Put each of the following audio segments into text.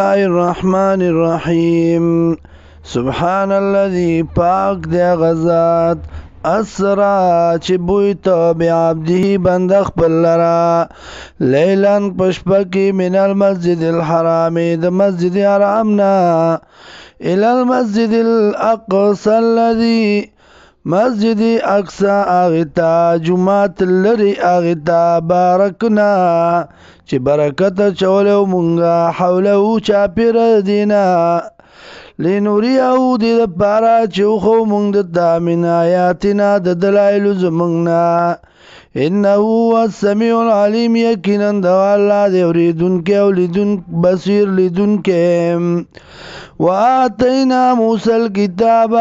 الله الرحمن الرحيم سبحان الذي پاک دی غزات اسرا چې بویته بعبده بند خپل لرا لیلن پشپکی من المسجد الحرام د مسجد حرامنا الى المسجد الاقصى الذي مسجد اقصى اغتا جمعت لري اغتا بارکنا چې برکت چولو مونږه حوله چاپیر دینا لنوریو دی د پارا چوخو مونږ د من آیاتنا د دلایل زمونږنا انه هو السميع العليم یقینا د الله دی اوریدونکو او لیدونکو بصیر لیدونکو وآتینا موسی الكتاب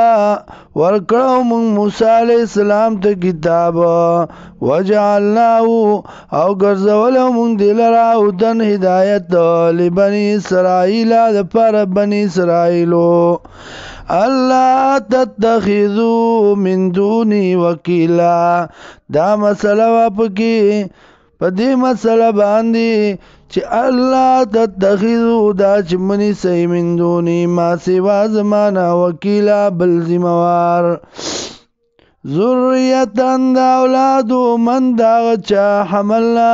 ورکړو موږ موسی علیہ السلام ته کتاب وجعلناه او ګرځولو موږ دلرا هدن هدایت لبنی اسرائیل د پر بنی اسرائیلو الله تتخذوا من دوني وکیلا دا مسله پکې په دې مسله باندې چې الله تتخذوا دا چې منی سي من دوني ما سوا زمانہ وکیلا بل ذمہوار ذریتن دا اولادو من دا چا حملنا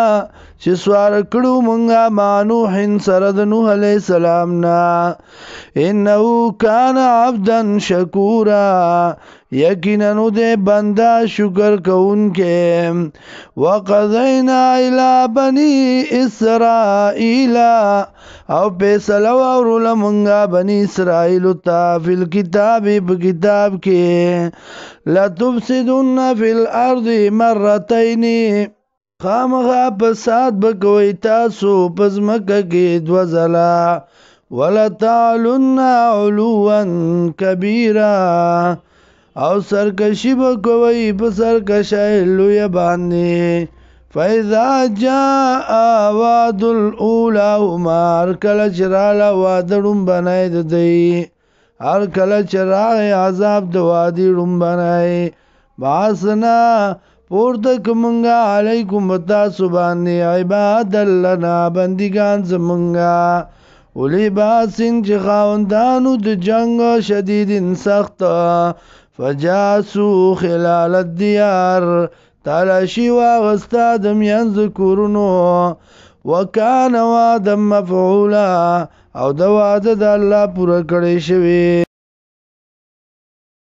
چې سوار کړو مونږه مانوح سره د نوح علیہ السلام نا انه کان عبدا شکورا یقینا نو دې بندا شکر کوونکې وقضینا الی بنی اسرائیل او فیصله ورول مونږه بنی اسرائیل ته فل کتاب په کتاب کې لا تفسدون فی الارض مرتين خامخا فساد بکوي تاسو پزمکه کې دو ځلا ولا تعلن علوا كبيرا او سرکشی بکوي په سرکشی لوی باندې فاذا جاء وعد الاولى مار کله چراله وادړم بنای ددی هر کله چراغ عذاب د وادي ړم بنای باسنا پورته کومنګا علیکم تاسو باندې عباد لنا بندگان زمونږه اولی باسین چې خاوندانو د جنگ شدید سخت فجاسو خلال الديار تلاشی واغستا د میانځ کورونو وکانه وعدا مفعولا او د وعده د الله پوره کړی شوی